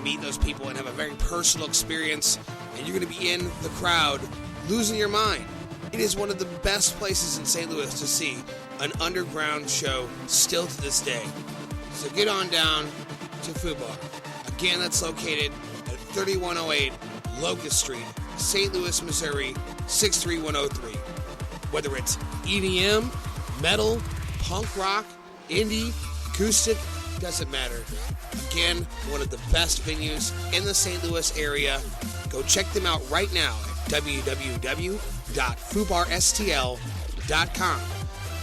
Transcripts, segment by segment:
meet those people and have a very personal experience, and you're going to be in the crowd losing your mind. It is one of the best places in St. Louis to see an underground show still to this day. So get on down to FUBAR. Again, that's located at 3108 Locust Street, St. Louis, Missouri, 63103. Whether it's EDM, metal, punk rock, indie, acoustic, doesn't matter. Again, one of the best venues in the St. Louis area. Go check them out right now at www.fubarstl.com.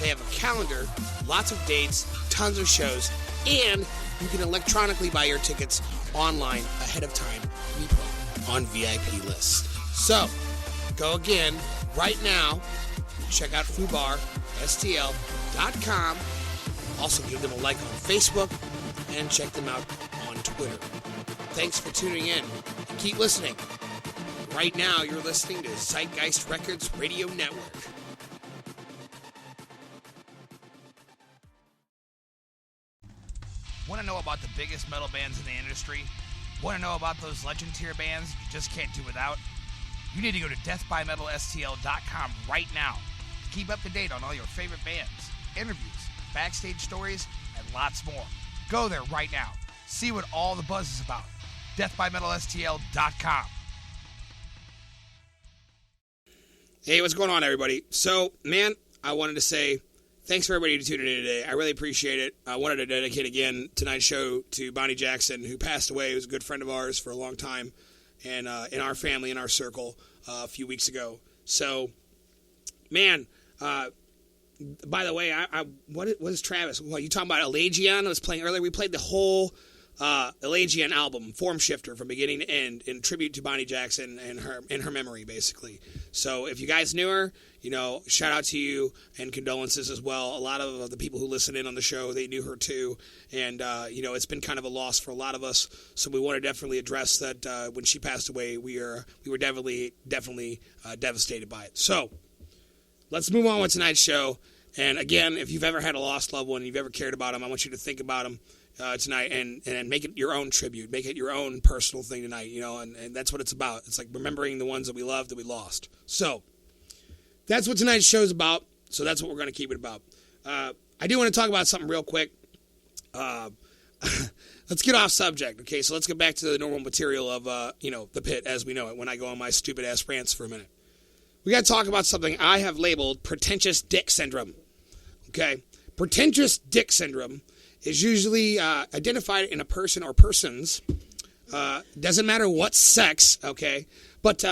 They have a calendar, lots of dates, tons of shows, and you can electronically buy your tickets online ahead of time. We put on VIP list. So, go again right now. Check out fubarstl.com. Also give them a like on Facebook and check them out on Twitter. Thanks for tuning in. Keep listening. Right now, you're listening to Zeitgeist Records Radio Network. Want to know about the biggest metal bands in the industry? Want to know about those legend tier bands you just can't do without? You need to go to deathbymetalstl.com right now to keep up to date on all your favorite bands, interviews, backstage stories, and lots more. Go there right now. See what all the buzz is about. deathbymetalstl.com. Hey, what's going on, everybody? So, man, I wanted to say thanks for everybody tuning in today. I really appreciate it. I wanted to dedicate again tonight's show to Bonnie Jackson, who passed away. He was a good friend of ours for a long time, and in our family, in our circle, a few weeks ago. So, man, by the way, what is Travis? What, you talking about Alagian? I was playing earlier. We played the whole Alagian album, Form Shifter, from beginning to end, in tribute to Bonnie Jackson and her memory, basically. So if you guys knew her, shout out to you and condolences as well. A lot of the people who listen in on the show, they knew her too, and it's been kind of a loss for a lot of us. So we want to definitely address that. When she passed away, we were definitely devastated by it. So let's move on with tonight's show. And again, if you've ever had a lost loved one, you've ever cared about them, I want you to think about them tonight and make it your own tribute. Make it your own personal thing tonight, and that's what it's about. It's like remembering the ones that we loved that we lost. So that's what tonight's show is about. So that's what we're going to keep it about. I do want to talk about something real quick. Let's get off subject, okay? So let's get back to the normal material of, the pit as we know it when I go on my stupid-ass rants for a minute. We got to talk about something I have labeled pretentious dick syndrome, okay? Pretentious dick syndrome is usually identified in a person or persons. Doesn't matter what sex, okay? But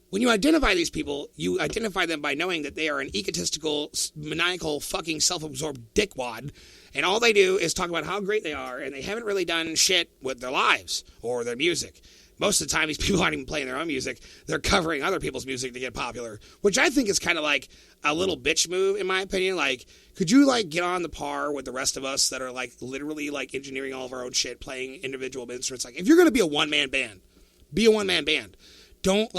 when you identify these people, you identify them by knowing that they are an egotistical, maniacal, fucking self-absorbed dickwad, and all they do is talk about how great they are, and they haven't really done shit with their lives or their music. Most of the time, these people aren't even playing their own music. They're covering other people's music to get popular, which I think is kind of like a little bitch move, in my opinion. Like, could you, get on the par with the rest of us that are, literally, engineering all of our own shit, playing individual instruments? Like, if you're going to be a one-man band, be a one-man band. Don't,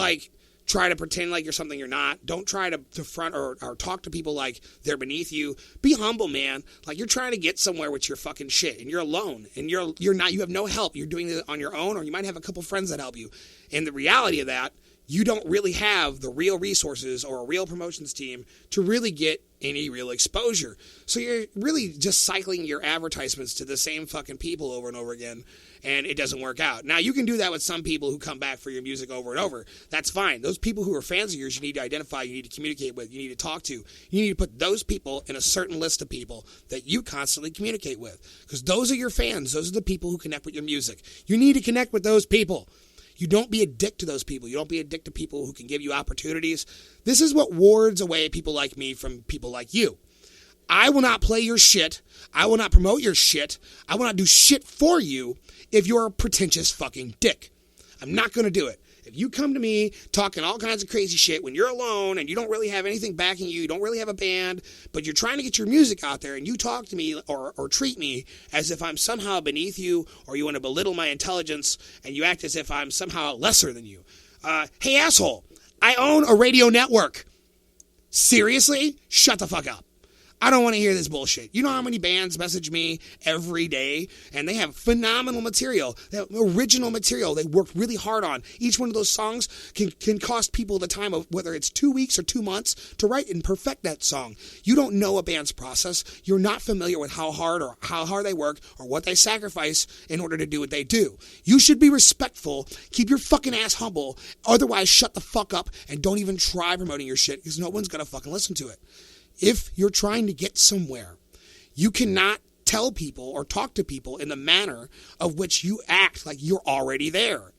try to pretend like you're something you're not. Don't try to front or talk to people like they're beneath you. Be humble, man. Like, you're trying to get somewhere with your fucking shit, and you're alone, and you're not, you have no help. You're doing it on your own, or you might have a couple friends that help you. And the reality of that, you don't really have the real resources or a real promotions team to really get any real exposure. So you're really just cycling your advertisements to the same fucking people over and over again, and it doesn't work out. Now, you can do that with some people who come back for your music over and over. That's fine. Those people who are fans of yours, you need to identify, you need to communicate with, you need to talk to. You need to put those people in a certain list of people that you constantly communicate with, because those are your fans. Those are the people who connect with your music. You need to connect with those people. You don't be a dick to those people. You don't be a dick to people who can give you opportunities. This is what wards away people like me from people like you. I will not play your shit. I will not promote your shit. I will not do shit for you if you're a pretentious fucking dick. I'm not going to do it. If you come to me talking all kinds of crazy shit when you're alone and you don't really have anything backing you, you don't really have a band, but you're trying to get your music out there, and you talk to me or treat me as if I'm somehow beneath you, or you want to belittle my intelligence, and you act as if I'm somehow lesser than you. Hey, asshole, I own a radio network. Seriously? Shut the fuck up. I don't want to hear this bullshit. You know how many bands message me every day, and they have phenomenal material, they have original material they worked really hard on. Each one of those songs can cost people the time of whether it's 2 weeks or 2 months to write and perfect that song. You don't know a band's process. You're not familiar with how hard they work or what they sacrifice in order to do what they do. You should be respectful. Keep your fucking ass humble. Otherwise, shut the fuck up and don't even try promoting your shit because no one's going to fucking listen to it. If you're trying to get somewhere, you cannot tell people or talk to people in the manner of which you act like you're already there.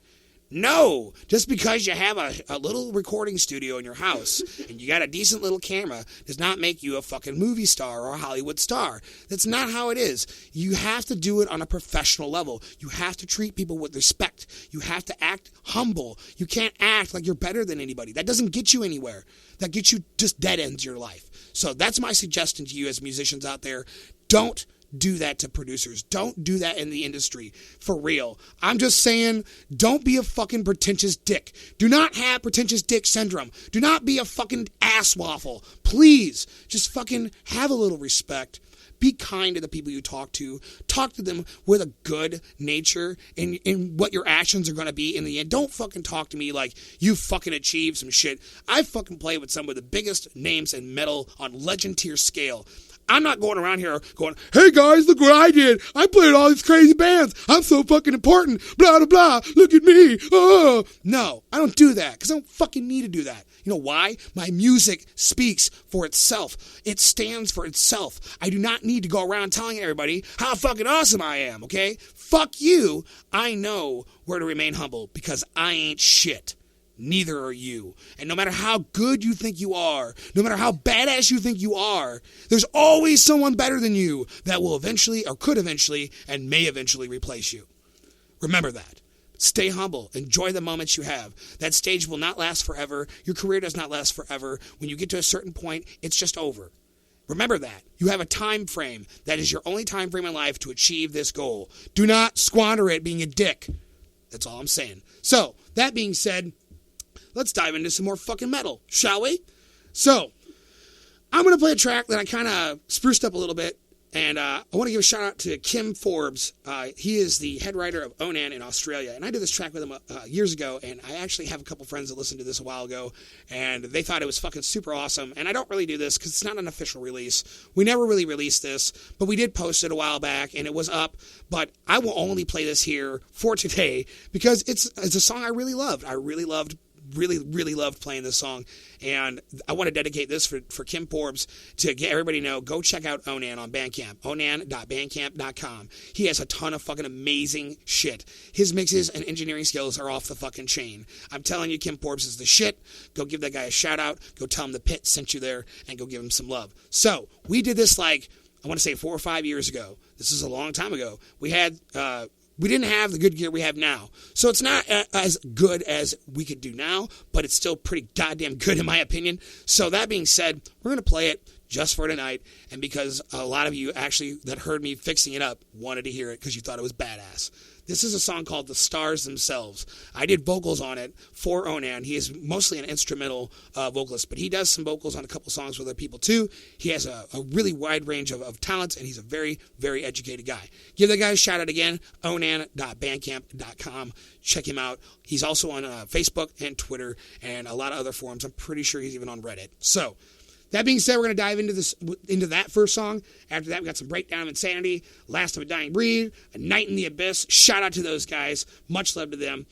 No, just because you have a little recording studio in your house and you got a decent little camera does not make you a fucking movie star or a Hollywood star. That's not how it is. You have to do it on a professional level. You have to treat people with respect. You have to act humble. You can't act like you're better than anybody. That doesn't get you anywhere. That gets you just dead ends your life. So that's my suggestion to you as musicians out there. Don't do that to producers. Don't do that in the industry. For real. I'm just saying, don't be a fucking pretentious dick. Do not have pretentious dick syndrome. Do not be a fucking ass waffle. Please, just fucking have a little respect. Be kind to the people you talk to. Talk to them with a good nature in what your actions are going to be in the end. Don't fucking talk to me like you fucking achieved some shit. I fucking play with some of the biggest names in metal on legend tier scale. I'm not going around here going, hey guys, look what I did. I played all these crazy bands. I'm so fucking important. Blah, blah, blah. Look at me. Oh. No, I don't do that because I don't fucking need to do that. You know why? My music speaks for itself. It stands for itself. I do not need to go around telling everybody how fucking awesome I am, okay? Fuck you. I know where to remain humble because I ain't shit. Neither are you. And no matter how good you think you are, no matter how badass you think you are, there's always someone better than you that will eventually or could eventually and may eventually replace you. Remember that. Stay humble. Enjoy the moments you have. That stage will not last forever. Your career does not last forever. When you get to a certain point, it's just over. Remember that. You have a time frame. That is your only time frame in life to achieve this goal. Do not squander it being a dick. That's all I'm saying. So, that being said, let's dive into some more fucking metal, shall we? So, I'm going to play a track that I kind of spruced up a little bit, and I want to give a shout out to Kim Forbes. He is the head writer of Onan in Australia, and I did this track with him years ago, and I actually have a couple friends that listened to this a while ago, and they thought it was fucking super awesome, and I don't really do this because it's not an official release. We never really released this, but we did post it a while back, and it was up, but I will only play this here for today because it's a song I really loved. I really loved playing this song, and I want to dedicate this for Kim Forbes to get everybody to know. Go check out Onan on Bandcamp, onan.bandcamp.com. He has a ton of fucking amazing shit. His mixes and engineering skills are off the fucking chain. I'm telling you, Kim Forbes is the shit. Go give that guy a shout out. Go tell him the pit sent you there, and go give him some love. So we did this I want to say 4 or 5 years ago. This is a long time ago. We didn't have the good gear we have now. So it's not as good as we could do now, but it's still pretty goddamn good in my opinion. So that being said, we're going to play it just for tonight. And because a lot of you actually that heard me fixing it up wanted to hear it because you thought it was badass. This is a song called The Stars Themselves. I did vocals on it for Onan. He is mostly an instrumental vocalist, but he does some vocals on a couple songs with other people too. He has a really wide range of talents, and he's a very, very educated guy. Give that guy a shout out again, onan.bandcamp.com. Check him out. He's also on Facebook and Twitter and a lot of other forums. I'm pretty sure he's even on Reddit. So, that being said, we're going to dive into that first song. After that, we got some Breakdown of Insanity, Last of a Dying Breed, A Night in the Abyss. Shout out to those guys. Much love to them.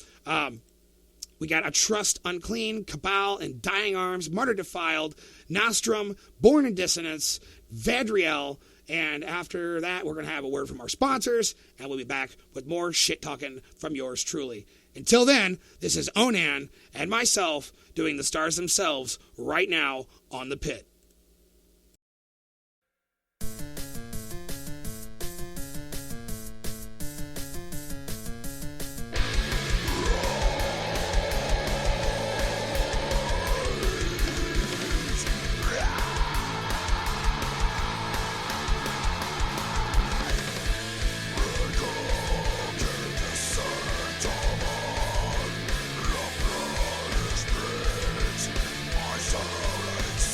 We got A Trust Unclean, Cabal and Dying Arms, Martyr Defiled, Nostrum, Born in Dissonance, Vadriel, and after that, we're going to have a word from our sponsors, and we'll be back with more shit talking from yours truly. Until then, this is Onan and myself doing The Stars Themselves right now on The Pit.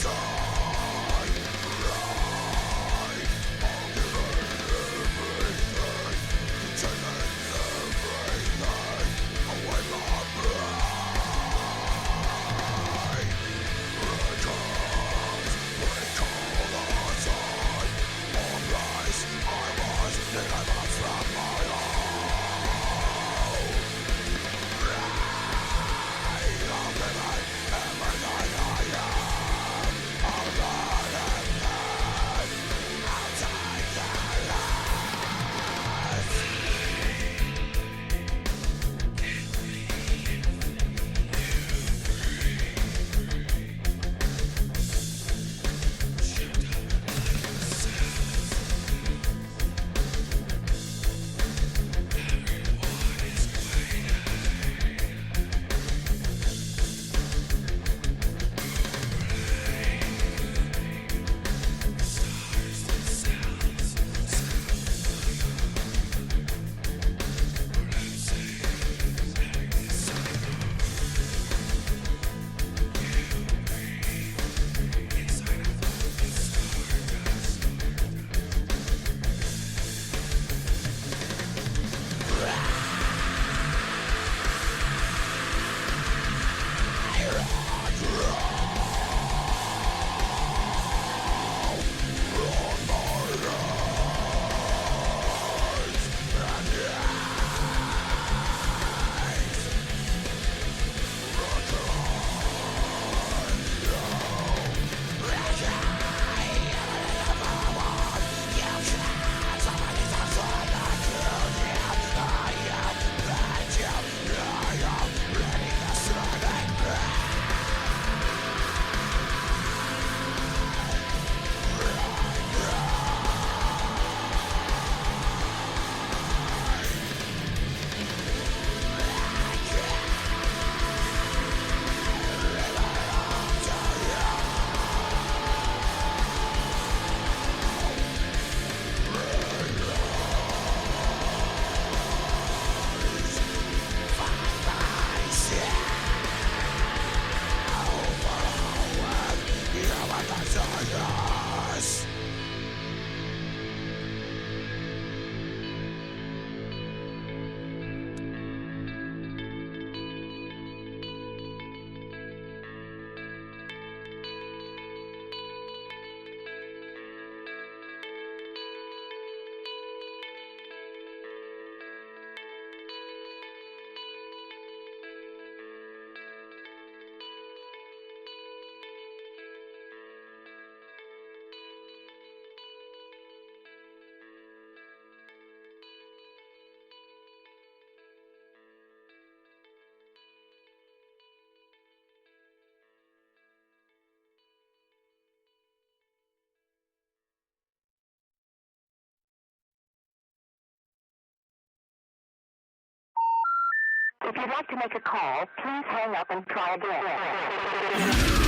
Soul If you'd like to make a call, please hang up and try again.